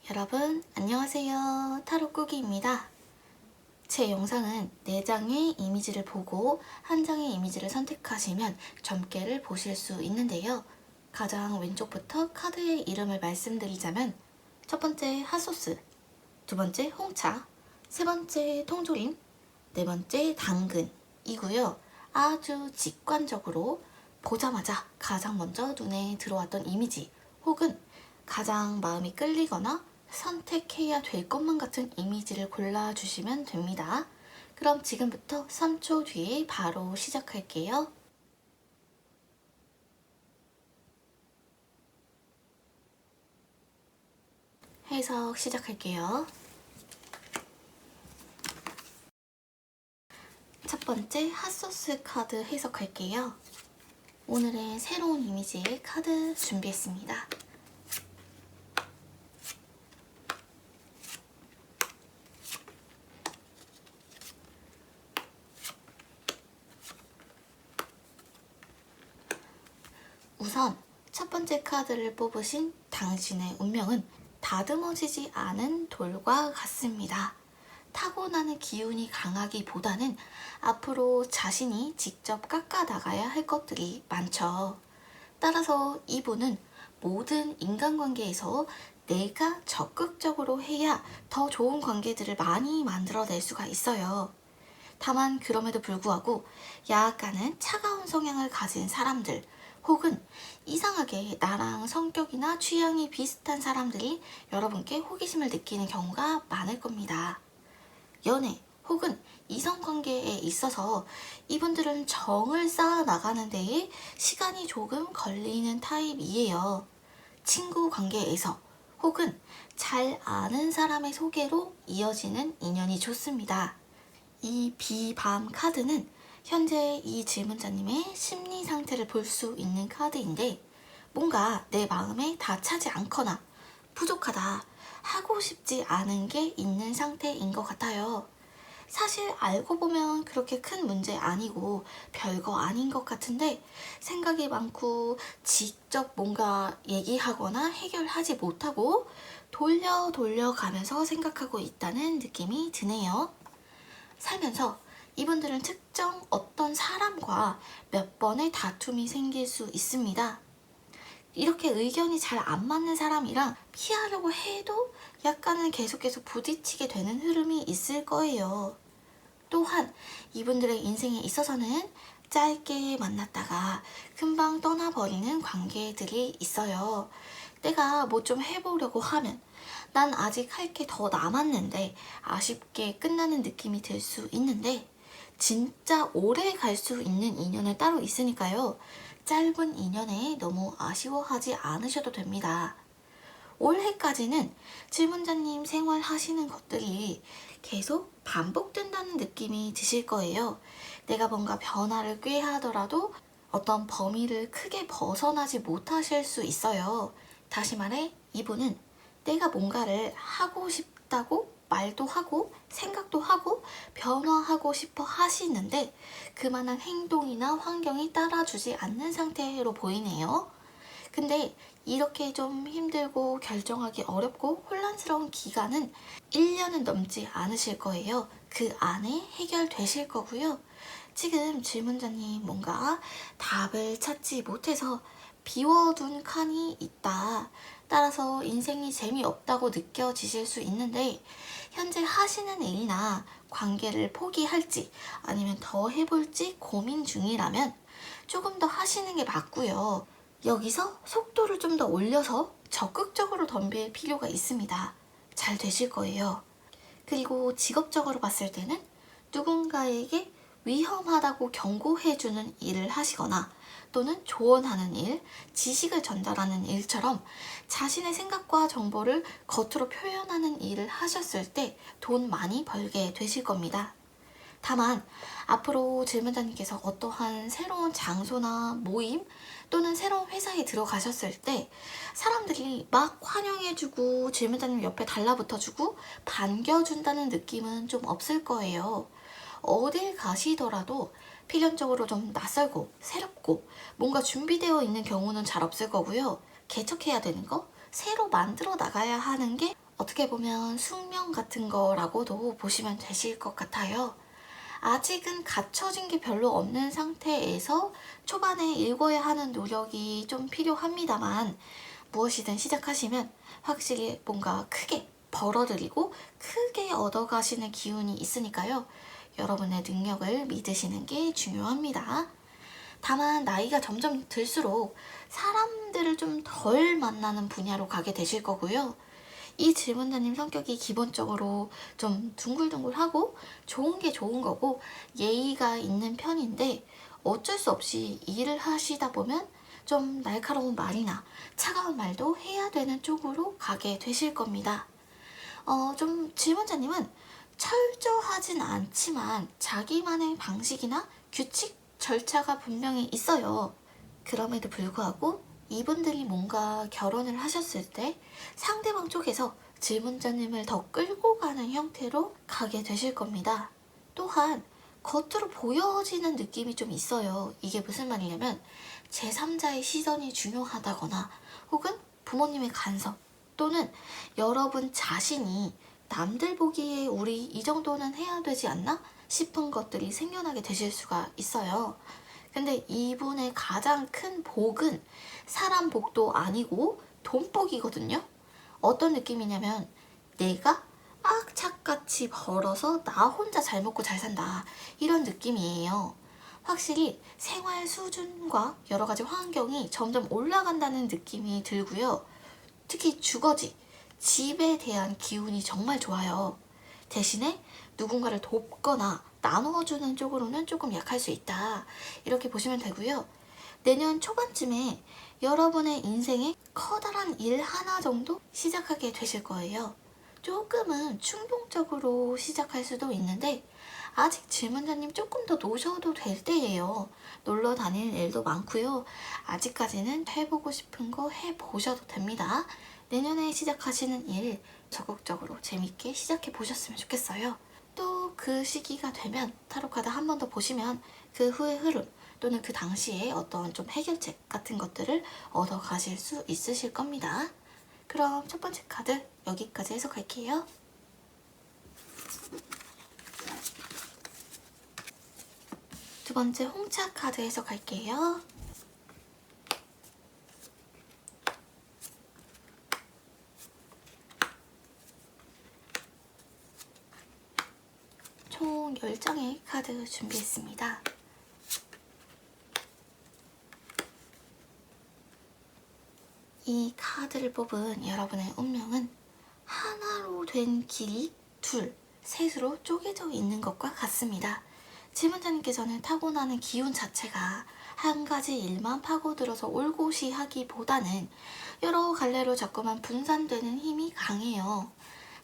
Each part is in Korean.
여러분 안녕하세요. 타로 꾸기입니다. 제 영상은 4장의 이미지를 보고 한 장의 이미지를 선택하시면 점괘를 보실 수 있는데요. 가장 왼쪽부터 카드의 이름을 말씀드리자면 첫 번째 핫소스, 두 번째 홍차, 세 번째 통조림, 네 번째 당근이고요. 아주 직관적으로 보자마자 가장 먼저 눈에 들어왔던 이미지 혹은 가장 마음이 끌리거나 선택해야 될 것만 같은 이미지를 골라주시면 됩니다. 그럼 지금부터 3초 뒤에 바로 시작할게요. 해석 시작할게요. 첫 번째 핫소스 카드 해석할게요. 오늘의 새로운 이미지의 카드 준비했습니다. 우선 첫 번째 카드를 뽑으신 당신의 운명은 다듬어지지 않은 돌과 같습니다. 타고나는 기운이 강하기보다는 앞으로 자신이 직접 깎아 나가야 할 것들이 많죠. 따라서 이분은 모든 인간관계에서 내가 적극적으로 해야 더 좋은 관계들을 많이 만들어낼 수가 있어요. 다만 그럼에도 불구하고 약간은 차가운 성향을 가진 사람들 혹은 이상하게 나랑 성격이나 취향이 비슷한 사람들이 여러분께 호기심을 느끼는 경우가 많을 겁니다. 연애 혹은 이성관계에 있어서 이분들은 정을 쌓아 나가는 데에 시간이 조금 걸리는 타입이에요. 친구 관계에서 혹은 잘 아는 사람의 소개로 이어지는 인연이 좋습니다. 이 비밤 카드는 현재 이 질문자님의 심리 상태를 볼 수 있는 카드인데 뭔가 내 마음에 다 차지 않거나 부족하다, 하고 싶지 않은 게 있는 상태인 것 같아요. 사실 알고 보면 그렇게 큰 문제 아니고 별거 아닌 것 같은데 생각이 많고 직접 뭔가 얘기하거나 해결하지 못하고 돌려 가면서 생각하고 있다는 느낌이 드네요. 살면서 이분들은 특정 어떤 사람과 몇 번의 다툼이 생길 수 있습니다. 이렇게 의견이 잘 안 맞는 사람이랑 피하려고 해도 약간은 계속해서 부딪히게 되는 흐름이 있을 거예요. 또한 이분들의 인생에 있어서는 짧게 만났다가 금방 떠나버리는 관계들이 있어요. 내가 뭐 좀 해보려고 하면 난 아직 할 게 더 남았는데 아쉽게 끝나는 느낌이 들 수 있는데 진짜 오래 갈 수 있는 인연은 따로 있으니까요. 짧은 인연에 너무 아쉬워하지 않으셔도 됩니다. 올해까지는 질문자님 생활하시는 것들이 계속 반복된다는 느낌이 드실 거예요. 내가 뭔가 변화를 꾀하더라도 어떤 범위를 크게 벗어나지 못하실 수 있어요. 다시 말해 이분은 내가 뭔가를 하고 싶다고 말도 하고 생각도 하고 변화하고 싶어 하시는데 그만한 행동이나 환경이 따라주지 않는 상태로 보이네요. 근데 이렇게 좀 힘들고 결정하기 어렵고 혼란스러운 기간은 1년은 넘지 않으실 거예요. 그 안에 해결되실 거고요. 지금 질문자님 뭔가 답을 찾지 못해서 비워둔 칸이 있다. 따라서 인생이 재미없다고 느껴지실 수 있는데 현재 하시는 일이나 관계를 포기할지 아니면 더 해볼지 고민 중이라면 조금 더 하시는 게 맞고요. 여기서 속도를 좀 더 올려서 적극적으로 덤빌 필요가 있습니다. 잘 되실 거예요. 그리고 직업적으로 봤을 때는 누군가에게 위험하다고 경고해주는 일을 하시거나 또는 조언하는 일, 지식을 전달하는 일처럼 자신의 생각과 정보를 겉으로 표현하는 일을 하셨을 때 돈 많이 벌게 되실 겁니다. 다만 앞으로 질문자님께서 어떠한 새로운 장소나 모임 또는 새로운 회사에 들어가셨을 때 사람들이 막 환영해주고 질문자님 옆에 달라붙어주고 반겨준다는 느낌은 좀 없을 거예요. 어딜 가시더라도 필연적으로 좀 낯설고 새롭고 뭔가 준비되어 있는 경우는 잘 없을 거고요. 개척해야 되는 거, 새로 만들어 나가야 하는 게 어떻게 보면 숙명 같은 거라고도 보시면 되실 것 같아요. 아직은 갖춰진 게 별로 없는 상태에서 초반에 읽어야 하는 노력이 좀 필요합니다만, 무엇이든 시작하시면 확실히 뭔가 크게 벌어들이고 크게 얻어가시는 기운이 있으니까요. 여러분의 능력을 믿으시는 게 중요합니다. 다만 나이가 점점 들수록 사람들을 좀 덜 만나는 분야로 가게 되실 거고요. 이 질문자님 성격이 기본적으로 좀 둥글둥글하고 좋은 게 좋은 거고 예의가 있는 편인데, 어쩔 수 없이 일을 하시다 보면 좀 날카로운 말이나 차가운 말도 해야 되는 쪽으로 가게 되실 겁니다. 좀 질문자님은 철저하진 않지만 자기만의 방식이나 규칙, 절차가 분명히 있어요. 그럼에도 불구하고 이분들이 뭔가 결혼을 하셨을 때 상대방 쪽에서 질문자님을 더 끌고 가는 형태로 가게 되실 겁니다. 또한 겉으로 보여지는 느낌이 좀 있어요. 이게 무슨 말이냐면 제3자의 시선이 중요하다거나 혹은 부모님의 간섭 또는 여러분 자신이 남들 보기에 우리 이 정도는 해야 되지 않나 싶은 것들이 생겨나게 되실 수가 있어요. 근데 이분의 가장 큰 복은 사람 복도 아니고 돈 복이거든요. 어떤 느낌이냐면 내가 악착같이 벌어서 나 혼자 잘 먹고 잘 산다, 이런 느낌이에요. 확실히 생활 수준과 여러 가지 환경이 점점 올라간다는 느낌이 들고요. 특히 주거지, 집에 대한 기운이 정말 좋아요. 대신에 누군가를 돕거나 나누어주는 쪽으로는 조금 약할 수 있다, 이렇게 보시면 되고요. 내년 초반쯤에 여러분의 인생에 커다란 일 하나 정도 시작하게 되실 거예요. 조금은 충동적으로 시작할 수도 있는데 아직 질문자님 조금 더 노셔도 될 때예요. 놀러 다니는 일도 많고요. 아직까지는 해보고 싶은 거 해보셔도 됩니다. 내년에 시작하시는 일 적극적으로 재밌게 시작해 보셨으면 좋겠어요. 또 그 시기가 되면 타로 카드 한 번 더 보시면 그 후의 흐름 또는 그 당시에 어떤 좀 해결책 같은 것들을 얻어 가실 수 있으실 겁니다. 그럼 첫 번째 카드 여기까지 해석할게요. 두 번째 홍차 카드 해석할게요. 총 10장의 카드 준비했습니다. 이 카드를 뽑은 여러분의 운명은 하나로 된 길이 둘, 셋으로 쪼개져 있는 것과 같습니다. 질문자님께서는 타고나는 기운 자체가 한 가지 일만 파고들어서 올곧이하기보다는 여러 갈래로 자꾸만 분산되는 힘이 강해요.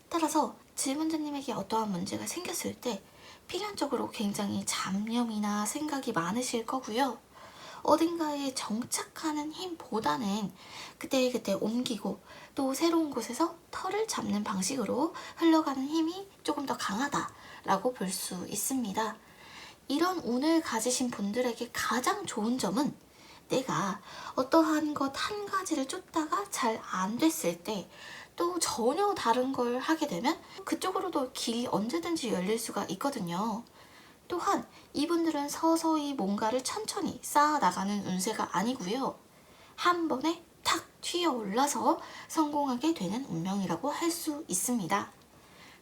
따라서 질문자님에게 어떠한 문제가 생겼을 때 필연적으로 굉장히 잡념이나 생각이 많으실 거고요. 어딘가에 정착하는 힘보다는 그때그때 옮기고 또 새로운 곳에서 털을 잡는 방식으로 흘러가는 힘이 조금 더 강하다라고 볼 수 있습니다. 이런 운을 가지신 분들에게 가장 좋은 점은 내가 어떠한 것 한 가지를 쫓다가 잘 안 됐을 때 또 전혀 다른 걸 하게 되면 그쪽으로도 길이 언제든지 열릴 수가 있거든요. 또한 이분들은 서서히 뭔가를 천천히 쌓아나가는 운세가 아니고요. 한 번에 탁 튀어 올라서 성공하게 되는 운명이라고 할 수 있습니다.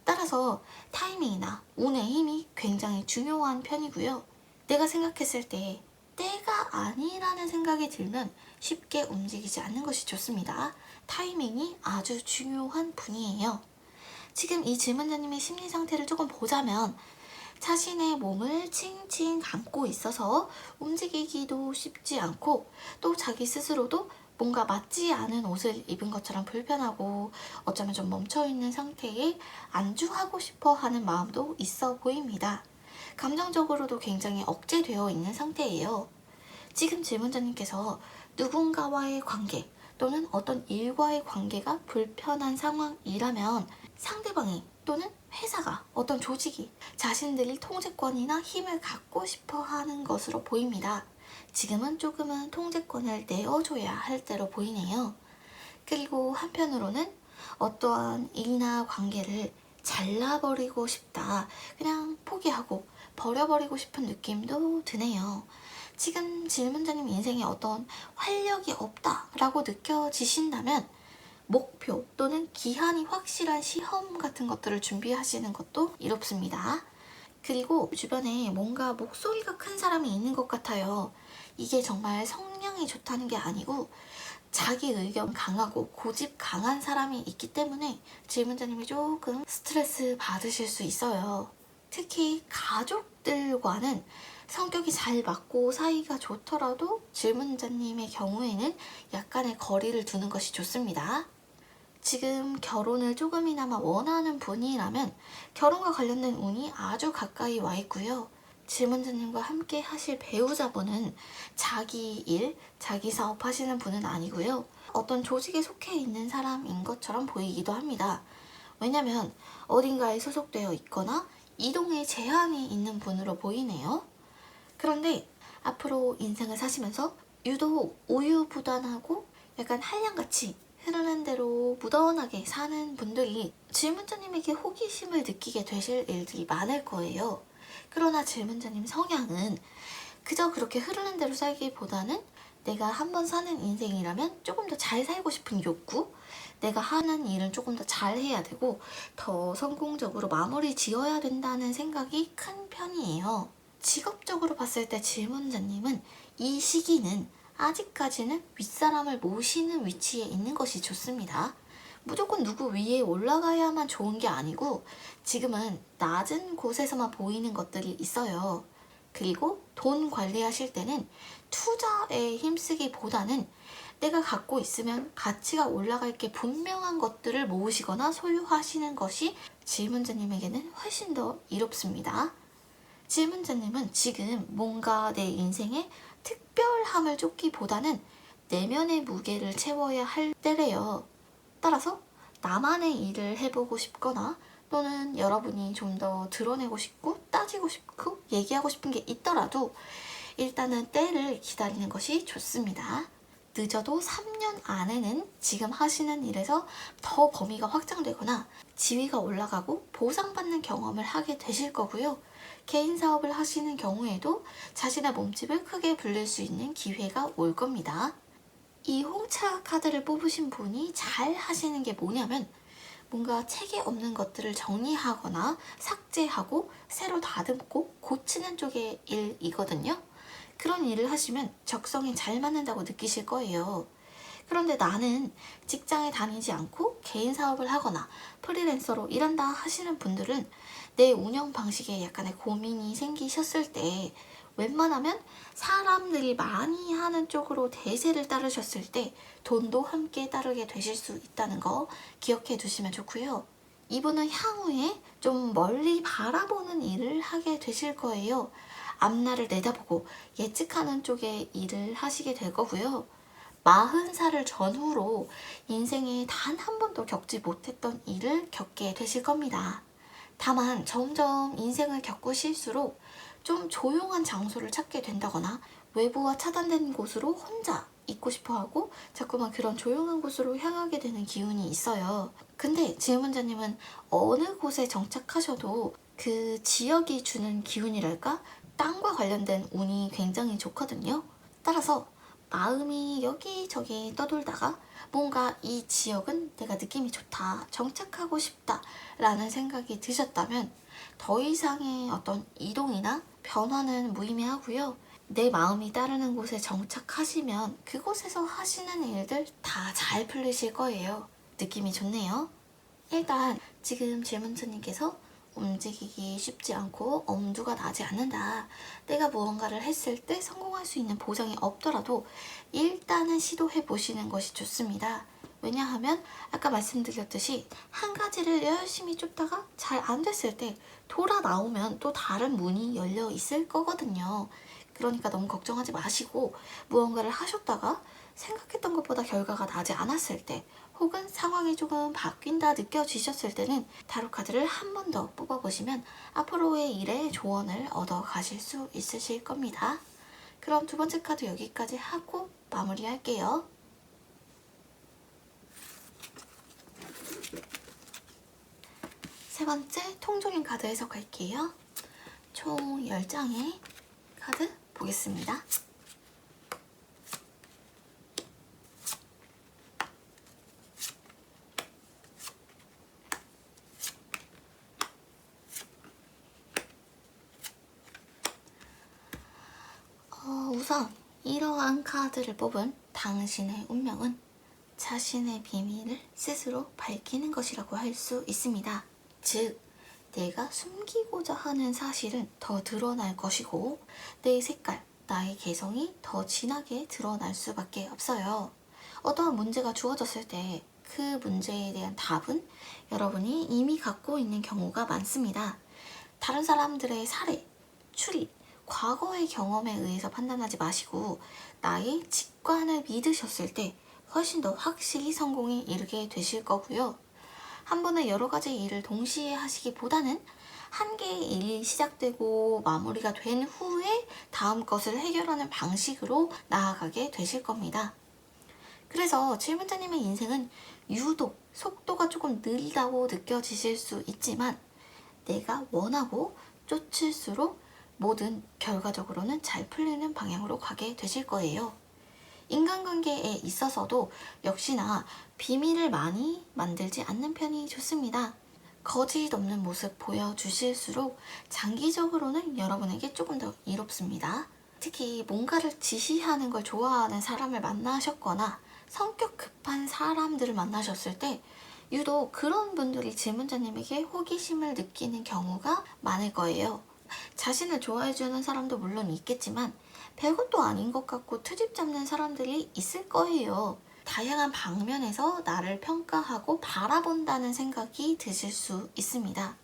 따라서 타이밍이나 운의 힘이 굉장히 중요한 편이고요. 내가 생각했을 때 때가 아니라는 생각이 들면 쉽게 움직이지 않는 것이 좋습니다. 타이밍이 아주 중요한 분이에요. 지금 이 질문자님의 심리 상태를 조금 보자면 자신의 몸을 칭칭 감고 있어서 움직이기도 쉽지 않고 또 자기 스스로도 뭔가 맞지 않은 옷을 입은 것처럼 불편하고 어쩌면 좀 멈춰있는 상태에 안주하고 싶어 하는 마음도 있어 보입니다. 감정적으로도 굉장히 억제되어 있는 상태예요. 지금 질문자님께서 누군가와의 관계 또는 어떤 일과의 관계가 불편한 상황이라면 상대방이 또는 회사가 어떤 조직이 자신들이 통제권이나 힘을 갖고 싶어 하는 것으로 보입니다. 지금은 조금은 통제권을 내어줘야 할 때로 보이네요. 그리고 한편으로는 어떠한 일이나 관계를 잘라버리고 싶다. 그냥 포기하고 버려버리고 싶은 느낌도 드네요. 지금 질문자님 인생에 어떤 활력이 없다라고 느껴지신다면 목표 또는 기한이 확실한 시험 같은 것들을 준비하시는 것도 이롭습니다. 그리고 주변에 뭔가 목소리가 큰 사람이 있는 것 같아요. 이게 정말 성향이 좋다는 게 아니고 자기 의견 강하고 고집 강한 사람이 있기 때문에 질문자님이 조금 스트레스 받으실 수 있어요. 특히 가족들과는 성격이 잘 맞고 사이가 좋더라도 질문자님의 경우에는 약간의 거리를 두는 것이 좋습니다. 지금 결혼을 조금이나마 원하는 분이라면 결혼과 관련된 운이 아주 가까이 와 있고요. 질문자님과 함께 하실 배우자분은 자기 일, 자기 사업 하시는 분은 아니고요. 어떤 조직에 속해 있는 사람인 것처럼 보이기도 합니다. 왜냐면 어딘가에 소속되어 있거나 이동에 제한이 있는 분으로 보이네요. 그런데 앞으로 인생을 사시면서 유독 우유부단하고 약간 한량같이 흐르는 대로 무던하게 사는 분들이 질문자님에게 호기심을 느끼게 되실 일들이 많을 거예요. 그러나 질문자님 성향은 그저 그렇게 흐르는 대로 살기보다는 내가 한번 사는 인생이라면 조금 더 잘 살고 싶은 욕구, 내가 하는 일은 조금 더 잘해야 되고 더 성공적으로 마무리 지어야 된다는 생각이 큰 편이에요. 직업적으로 봤을 때 질문자님은 이 시기는 아직까지는 윗사람을 모시는 위치에 있는 것이 좋습니다. 무조건 누구 위에 올라가야만 좋은 게 아니고 지금은 낮은 곳에서만 보이는 것들이 있어요. 그리고 돈 관리하실 때는 투자에 힘쓰기보다는 내가 갖고 있으면 가치가 올라갈 게 분명한 것들을 모으시거나 소유하시는 것이 질문자님에게는 훨씬 더 이롭습니다. 질문자님은 지금 뭔가 내 인생에 특별함을 쫓기보다는 내면의 무게를 채워야 할 때래요. 따라서 나만의 일을 해보고 싶거나 또는 여러분이 좀 더 드러내고 싶고 따지고 싶고 얘기하고 싶은 게 있더라도 일단은 때를 기다리는 것이 좋습니다. 늦어도 3년 안에는 지금 하시는 일에서 더 범위가 확장되거나 지위가 올라가고 보상받는 경험을 하게 되실 거고요. 개인 사업을 하시는 경우에도 자신의 몸집을 크게 불릴 수 있는 기회가 올 겁니다. 이 홍차 카드를 뽑으신 분이 잘 하시는 게 뭐냐면 뭔가 체계 없는 것들을 정리하거나 삭제하고 새로 다듬고 고치는 쪽의 일이거든요. 그런 일을 하시면 적성에 잘 맞는다고 느끼실 거예요. 그런데 나는 직장에 다니지 않고 개인 사업을 하거나 프리랜서로 일한다 하시는 분들은 내 운영 방식에 약간의 고민이 생기셨을 때 웬만하면 사람들이 많이 하는 쪽으로 대세를 따르셨을 때 돈도 함께 따르게 되실 수 있다는 거 기억해 두시면 좋고요. 이분은 향후에 좀 멀리 바라보는 일을 하게 되실 거예요. 앞날을 내다보고 예측하는 쪽의 일을 하시게 될 거고요. 40살을 전후로 인생에 단 한 번도 겪지 못했던 일을 겪게 되실 겁니다. 다만 점점 인생을 겪으실수록 좀 조용한 장소를 찾게 된다거나 외부와 차단된 곳으로 혼자 있고 싶어하고 자꾸만 그런 조용한 곳으로 향하게 되는 기운이 있어요. 근데 질문자님은 어느 곳에 정착하셔도 그 지역이 주는 기운이랄까? 땅과 관련된 운이 굉장히 좋거든요. 따라서 마음이 여기저기 떠돌다가 뭔가 이 지역은 내가 느낌이 좋다, 정착하고 싶다 라는 생각이 드셨다면 더 이상의 어떤 이동이나 변화는 무의미하고요. 내 마음이 따르는 곳에 정착하시면 그곳에서 하시는 일들 다 잘 풀리실 거예요. 느낌이 좋네요. 일단 지금 질문자님께서 움직이기 쉽지 않고 엄두가 나지 않는다. 내가 무언가를 했을 때 성공할 수 있는 보장이 없더라도 일단은 시도해 보시는 것이 좋습니다. 왜냐하면 아까 말씀드렸듯이 한 가지를 열심히 쫓다가 잘 안 됐을 때 돌아 나오면 또 다른 문이 열려 있을 거거든요. 그러니까 너무 걱정하지 마시고 무언가를 하셨다가 생각했던 것보다 결과가 나지 않았을 때 혹은 상황이 조금 바뀐다 느껴지셨을 때는 타로 카드를 한 번 더 뽑아보시면 앞으로의 일에 조언을 얻어 가실 수 있으실 겁니다. 그럼 두 번째 카드 여기까지 하고 마무리할게요. 세 번째 통조림 카드 해석할게요. 총 10장의 카드 보겠습니다. 우선 이러한 카드를 뽑은 당신의 운명은 자신의 비밀을 스스로 밝히는 것이라고 할 수 있습니다. 즉, 내가 숨기고자 하는 사실은 더 드러날 것이고 내 색깔, 나의 개성이 더 진하게 드러날 수밖에 없어요. 어떠한 문제가 주어졌을 때 그 문제에 대한 답은 여러분이 이미 갖고 있는 경우가 많습니다. 다른 사람들의 사례, 추리, 과거의 경험에 의해서 판단하지 마시고 나의 직관을 믿으셨을 때 훨씬 더 확실히 성공에 이르게 되실 거고요. 한 번에 여러 가지 일을 동시에 하시기보다는 한 개의 일이 시작되고 마무리가 된 후에 다음 것을 해결하는 방식으로 나아가게 되실 겁니다. 그래서 질문자님의 인생은 유독 속도가 조금 느리다고 느껴지실 수 있지만 내가 원하고 쫓을수록 뭐든 결과적으로는 잘 풀리는 방향으로 가게 되실 거예요. 인간관계에 있어서도 역시나 비밀을 많이 만들지 않는 편이 좋습니다. 거짓 없는 모습 보여주실수록 장기적으로는 여러분에게 조금 더 이롭습니다. 특히 뭔가를 지시하는 걸 좋아하는 사람을 만나셨거나 성격 급한 사람들을 만나셨을 때 유독 그런 분들이 질문자님에게 호기심을 느끼는 경우가 많을 거예요. 자신을 좋아해주는 사람도 물론 있겠지만 별것도 아닌 것 같고 트집 잡는 사람들이 있을 거예요. 다양한 방면에서 나를 평가하고 바라본다는 생각이 드실 수 있습니다.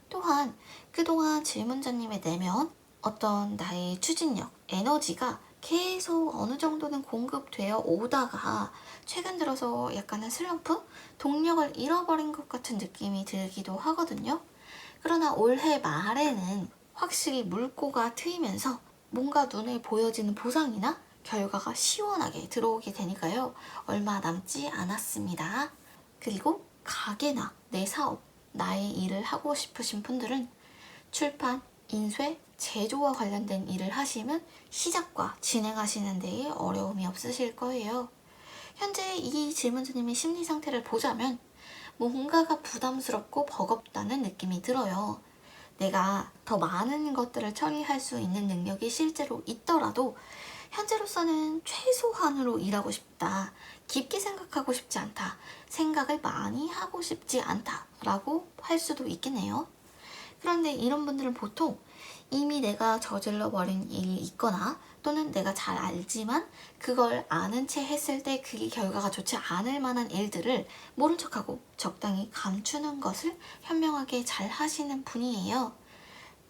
또한 그동안 질문자님의 내면 어떤 나의 추진력, 에너지가 계속 어느 정도는 공급되어 오다가 최근 들어서 약간의 슬럼프? 동력을 잃어버린 것 같은 느낌이 들기도 하거든요. 그러나 올해 말에는 확실히 물꼬가 트이면서 뭔가 눈에 보여지는 보상이나 결과가 시원하게 들어오게 되니까요. 얼마 남지 않았습니다. 그리고 가게나 내 사업, 나의 일을 하고 싶으신 분들은 출판, 인쇄, 제조와 관련된 일을 하시면 시작과 진행하시는 데에 어려움이 없으실 거예요. 현재 이 질문자님의 심리 상태를 보자면 뭔가가 부담스럽고 버겁다는 느낌이 들어요. 내가 더 많은 것들을 처리할 수 있는 능력이 실제로 있더라도 현재로서는 최소한으로 일하고 싶다, 깊게 생각하고 싶지 않다, 생각을 많이 하고 싶지 않다 라고 할 수도 있겠네요. 그런데 이런 분들은 보통 이미 내가 저질러 버린 일이 있거나 또는 내가 잘 알지만 그걸 아는 채 했을 때 그게 결과가 좋지 않을 만한 일들을 모른 척하고 적당히 감추는 것을 현명하게 잘 하시는 분이에요.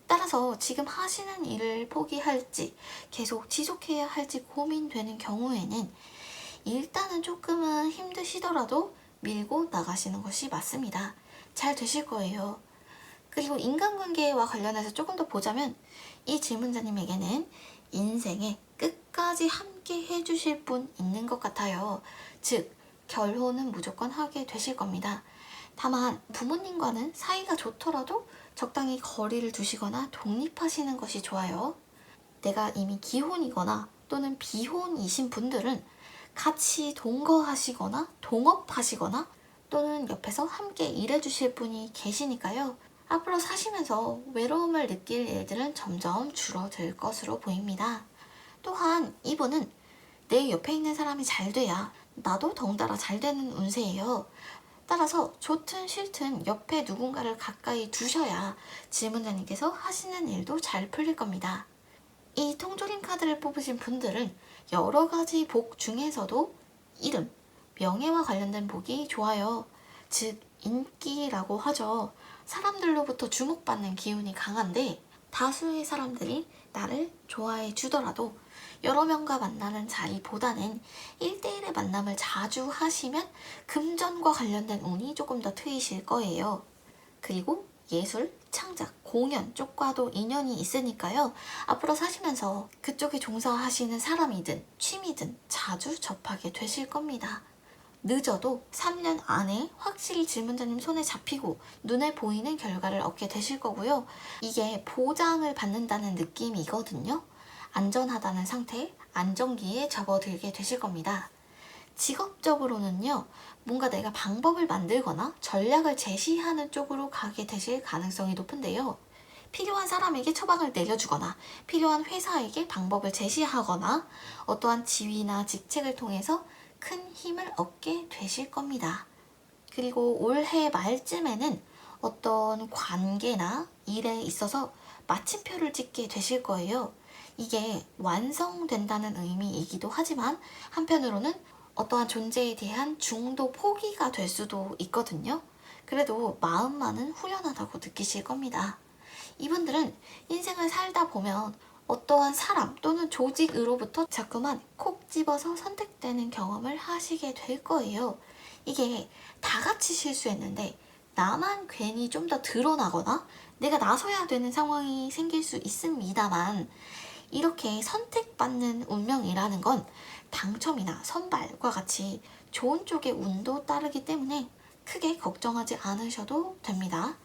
따라서 지금 하시는 일을 포기할지 계속 지속해야 할지 고민되는 경우에는 일단은 조금은 힘드시더라도 밀고 나가시는 것이 맞습니다. 잘 되실 거예요. 그리고 인간관계와 관련해서 조금 더 보자면 이 질문자님에게는 인생에 끝까지 함께 해주실 분 있는 것 같아요. 즉, 결혼은 무조건 하게 되실 겁니다. 다만 부모님과는 사이가 좋더라도 적당히 거리를 두시거나 독립하시는 것이 좋아요. 내가 이미 기혼이거나 또는 비혼이신 분들은 같이 동거하시거나 동업하시거나 또는 옆에서 함께 일해주실 분이 계시니까요. 앞으로 사시면서 외로움을 느낄 일들은 점점 줄어들 것으로 보입니다. 또한 이분은 내 옆에 있는 사람이 잘 돼야 나도 덩달아 잘 되는 운세예요. 따라서 좋든 싫든 옆에 누군가를 가까이 두셔야 질문자님께서 하시는 일도 잘 풀릴 겁니다. 이 통조림 카드를 뽑으신 분들은 여러 가지 복 중에서도 이름, 명예와 관련된 복이 좋아요. 즉, 인기라고 하죠. 사람들로부터 주목받는 기운이 강한데 다수의 사람들이 나를 좋아해 주더라도 여러 명과 만나는 자리보다는 1대1의 만남을 자주 하시면 금전과 관련된 운이 조금 더 트이실 거예요. 그리고 예술, 창작, 공연 쪽과도 인연이 있으니까요. 앞으로 사시면서 그쪽에 종사하시는 사람이든 취미든 자주 접하게 되실 겁니다. 늦어도 3년 안에 확실히 질문자님 손에 잡히고 눈에 보이는 결과를 얻게 되실 거고요. 이게 보장을 받는다는 느낌이거든요. 안전하다는 상태, 안정기에 접어들게 되실 겁니다. 직업적으로는요, 뭔가 내가 방법을 만들거나 전략을 제시하는 쪽으로 가게 되실 가능성이 높은데요. 필요한 사람에게 처방을 내려주거나 필요한 회사에게 방법을 제시하거나 어떠한 지위나 직책을 통해서 큰 힘을 얻게 되실 겁니다. 그리고 올해 말쯤에는 어떤 관계나 일에 있어서 마침표를 찍게 되실 거예요. 이게 완성된다는 의미이기도 하지만 한편으로는 어떠한 존재에 대한 중도 포기가 될 수도 있거든요. 그래도 마음만은 후련하다고 느끼실 겁니다. 이분들은 인생을 살다 보면 어떠한 사람 또는 조직으로부터 자꾸만 콕 집어서 선택되는 경험을 하시게 될 거예요. 이게 다 같이 실수했는데 나만 괜히 좀 더 드러나거나 내가 나서야 되는 상황이 생길 수 있습니다만, 이렇게 선택받는 운명이라는 건 당첨이나 선발과 같이 좋은 쪽의 운도 따르기 때문에 크게 걱정하지 않으셔도 됩니다.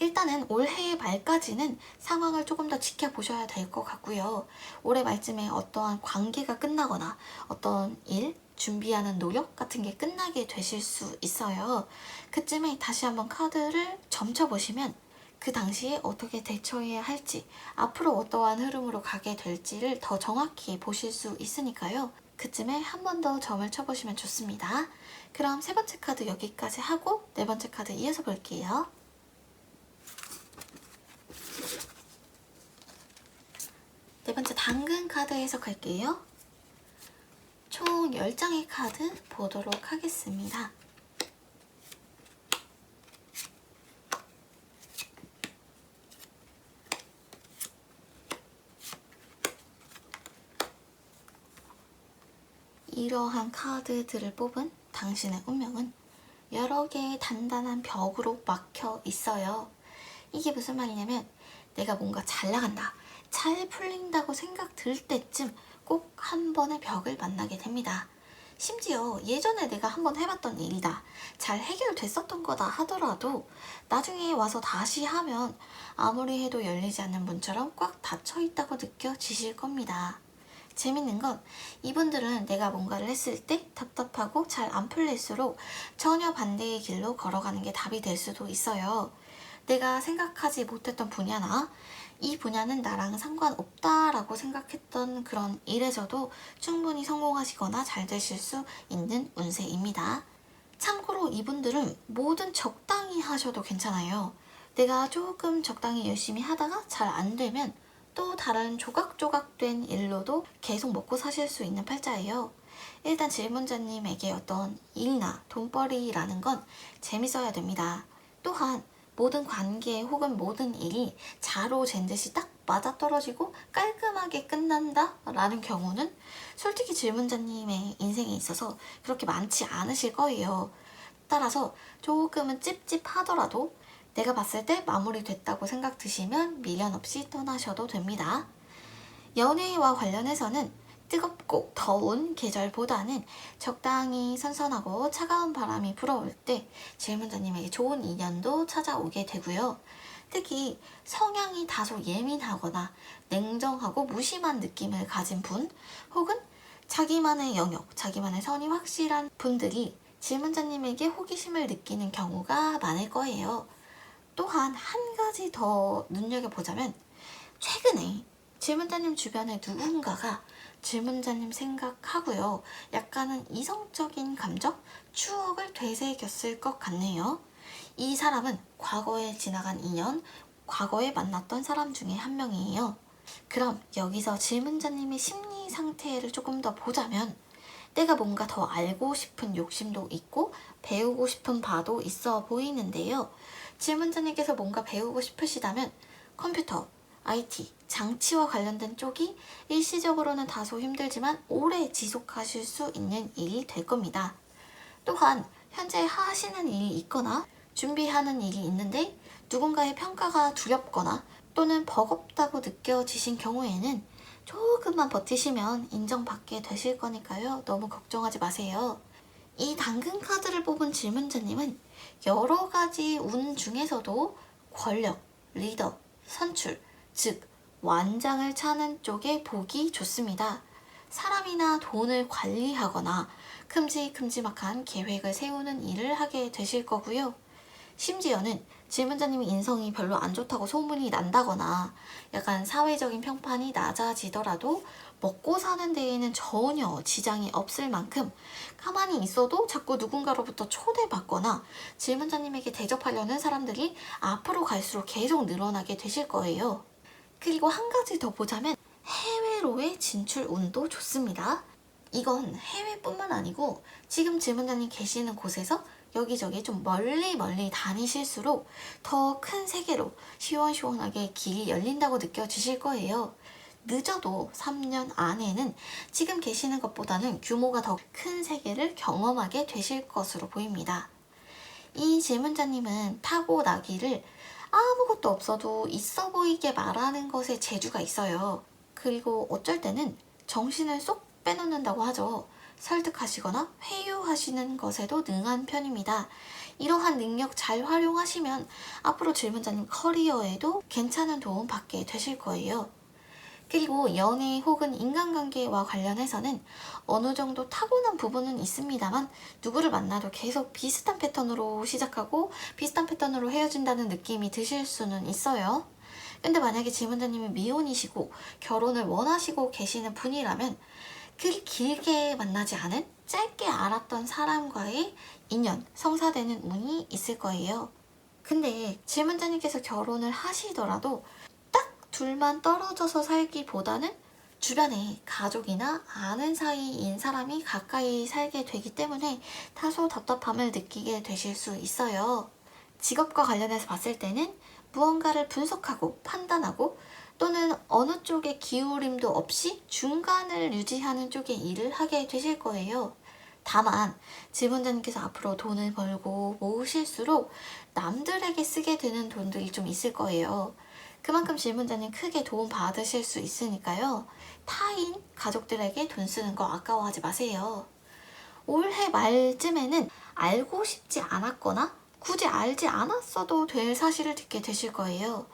일단은 올해 말까지는 상황을 조금 더 지켜보셔야 될 것 같고요. 올해 말쯤에 어떠한 관계가 끝나거나 어떤 일, 준비하는 노력 같은 게 끝나게 되실 수 있어요. 그쯤에 다시 한번 카드를 점쳐보시면 그 당시에 어떻게 대처해야 할지, 앞으로 어떠한 흐름으로 가게 될지를 더 정확히 보실 수 있으니까요. 그쯤에 한 번 더 점을 쳐보시면 좋습니다. 그럼 세 번째 카드 여기까지 하고 네 번째 카드 이어서 볼게요. 네 번째 당근 카드 해석할게요. 총 10장의 카드 보도록 하겠습니다. 이러한 카드들을 뽑은 당신의 운명은 여러 개의 단단한 벽으로 막혀 있어요. 이게 무슨 말이냐면 내가 뭔가 잘 나간다, 잘 풀린다고 생각 들 때쯤 꼭 한 번의 벽을 만나게 됩니다. 심지어 예전에 내가 한번 해봤던 일이다, 잘 해결됐었던 거다 하더라도 나중에 와서 다시 하면 아무리 해도 열리지 않는 문처럼 꽉 닫혀 있다고 느껴지실 겁니다. 재밌는 건 이분들은 내가 뭔가를 했을 때 답답하고 잘 안 풀릴수록 전혀 반대의 길로 걸어가는 게 답이 될 수도 있어요. 내가 생각하지 못했던 분야나 이 분야는 나랑 상관없다라고 생각했던 그런 일에서도 충분히 성공하시거나 잘 되실 수 있는 운세입니다. 참고로 이분들은 뭐든 적당히 하셔도 괜찮아요. 내가 조금 적당히 열심히 하다가 잘 안 되면 또 다른 조각조각된 일로도 계속 먹고 사실 수 있는 팔자예요. 일단 질문자님에게 어떤 일이나 돈벌이라는 건 재밌어야 됩니다. 또한 모든 관계 혹은 모든 일이 자로 잰 듯이 딱 맞아떨어지고 깔끔하게 끝난다 라는 경우는 솔직히 질문자님의 인생에 있어서 그렇게 많지 않으실 거예요. 따라서 조금은 찝찝하더라도 내가 봤을 때 마무리됐다고 생각 드시면 미련 없이 떠나셔도 됩니다. 연애와 관련해서는 뜨겁고 더운 계절보다는 적당히 선선하고 차가운 바람이 불어올 때 질문자님에게 좋은 인연도 찾아오게 되고요. 특히 성향이 다소 예민하거나 냉정하고 무심한 느낌을 가진 분, 혹은 자기만의 영역, 자기만의 선이 확실한 분들이 질문자님에게 호기심을 느끼는 경우가 많을 거예요. 또한 한 가지 더 눈여겨보자면 최근에 질문자님 주변에 누군가가 질문자님 생각하고요, 약간은 이성적인 감정, 추억을 되새겼을 것 같네요. 이 사람은 과거에 지나간 인연, 과거에 만났던 사람 중에 한 명이에요. 그럼 여기서 질문자님의 심리 상태를 조금 더 보자면 내가 뭔가 더 알고 싶은 욕심도 있고 배우고 싶은 바도 있어 보이는데요. 질문자님께서 뭔가 배우고 싶으시다면 컴퓨터, IT, 장치와 관련된 쪽이 일시적으로는 다소 힘들지만 오래 지속하실 수 있는 일이 될 겁니다. 또한 현재 하시는 일이 있거나 준비하는 일이 있는데 누군가의 평가가 두렵거나 또는 버겁다고 느껴지신 경우에는 조금만 버티시면 인정받게 되실 거니까요. 너무 걱정하지 마세요. 이 당근 카드를 뽑은 질문자님은 여러 가지 운 중에서도 권력, 리더, 선출, 즉 완장을 차는 쪽에 보기 좋습니다. 사람이나 돈을 관리하거나 큼직큼직한 계획을 세우는 일을 하게 되실 거고요. 심지어는 질문자님이 인성이 별로 안 좋다고 소문이 난다거나 약간 사회적인 평판이 낮아지더라도 먹고 사는 데에는 전혀 지장이 없을 만큼 가만히 있어도 자꾸 누군가로부터 초대받거나 질문자님에게 대접하려는 사람들이 앞으로 갈수록 계속 늘어나게 되실 거예요. 그리고 한 가지 더 보자면 해외로의 진출 운도 좋습니다. 이건 해외뿐만 아니고 지금 질문자님 계시는 곳에서 여기저기 좀 멀리 다니실수록 더 큰 세계로 시원시원하게 길이 열린다고 느껴지실 거예요. 늦어도 3년 안에는 지금 계시는 것보다는 규모가 더 큰 세계를 경험하게 되실 것으로 보입니다. 이 질문자님은 타고나기를 아무것도 없어도 있어 보이게 말하는 것에 재주가 있어요. 그리고 어쩔 때는 정신을 쏙 빼놓는다고 하죠. 설득하시거나 회유하시는 것에도 능한 편입니다. 이러한 능력 잘 활용하시면 앞으로 질문자님 커리어에도 괜찮은 도움 받게 되실 거예요. 그리고 연애 혹은 인간관계와 관련해서는 어느 정도 타고난 부분은 있습니다만 누구를 만나도 계속 비슷한 패턴으로 시작하고 비슷한 패턴으로 헤어진다는 느낌이 드실 수는 있어요. 근데 만약에 질문자님이 미혼이시고 결혼을 원하시고 계시는 분이라면 그리 길게 만나지 않은 짧게 알았던 사람과의 인연, 성사되는 운이 있을 거예요. 근데 질문자님께서 결혼을 하시더라도 둘만 떨어져서 살기보다는 주변에 가족이나 아는 사이인 사람이 가까이 살게 되기 때문에 다소 답답함을 느끼게 되실 수 있어요. 직업과 관련해서 봤을 때는 무언가를 분석하고 판단하고 또는 어느 쪽에 기울임도 없이 중간을 유지하는 쪽의 일을 하게 되실 거예요. 다만 질문자님께서 앞으로 돈을 벌고 모으실수록 남들에게 쓰게 되는 돈들이 좀 있을 거예요. 그만큼 질문자님 크게 도움 받으실 수 있으니까요. 타인, 가족들에게 돈 쓰는 거 아까워하지 마세요. 올해 말쯤에는 알고 싶지 않았거나 굳이 알지 않았어도 될 사실을 듣게 되실 거예요.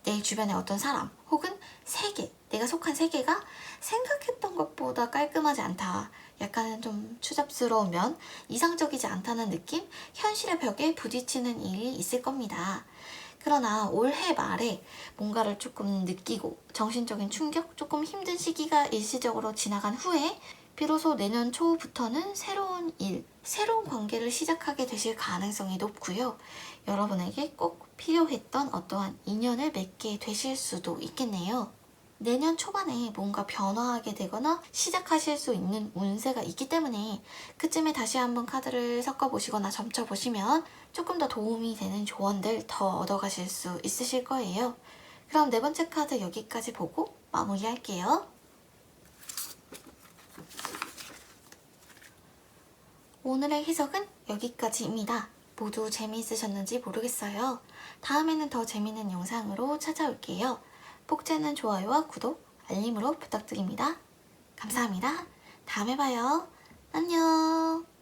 내 주변에 어떤 사람 혹은 세계, 내가 속한 세계가 생각했던 것보다 깔끔하지 않다. 약간 좀 추잡스러우면 이상적이지 않다는 느낌? 현실의 벽에 부딪히는 일이 있을 겁니다. 그러나 올해 말에 뭔가를 조금 느끼고 정신적인 충격, 조금 힘든 시기가 일시적으로 지나간 후에 비로소 내년 초부터는 새로운 일, 새로운 관계를 시작하게 되실 가능성이 높고요. 여러분에게 꼭 필요했던 어떠한 인연을 맺게 되실 수도 있겠네요. 내년 초반에 뭔가 변화하게 되거나 시작하실 수 있는 운세가 있기 때문에 그쯤에 다시 한번 카드를 섞어보시거나 점쳐보시면 조금 더 도움이 되는 조언들 더 얻어가실 수 있으실 거예요. 그럼 네 번째 카드 여기까지 보고 마무리할게요. 오늘의 해석은 여기까지입니다. 모두 재미있으셨는지 모르겠어요. 다음에는 더 재미있는 영상으로 찾아올게요. 폭제는 좋아요와 구독, 알림으로 부탁드립니다. 감사합니다. 다음에 봐요. 안녕.